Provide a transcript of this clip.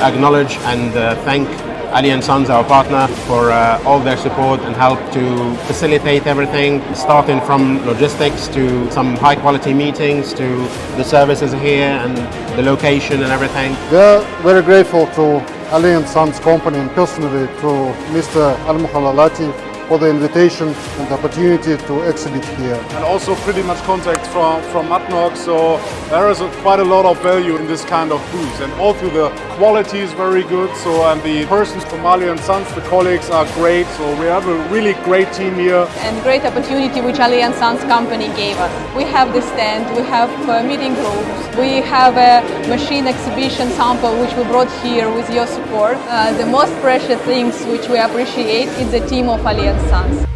acknowledge and thank Ali Sons, our partner, for all their support and help to facilitate everything, starting from logistics to some high quality meetings to the services here and the location and everything. We are very grateful to Ali Sons company and personally to Mr. Al-Muhalalati for the invitation and the opportunity to exhibit here. And also pretty much contact from Matnog, so there is quite a lot of value in this kind of booth. And also the quality is very good, and the persons from Ali & Sons, the colleagues are great, so we have a really great team here. And great opportunity which Ali & Sons company gave us. We have the stand, we have meeting rooms, we have a machine exhibition sample which we brought here with your support. The most precious things which we appreciate is the team of Ali & Sons.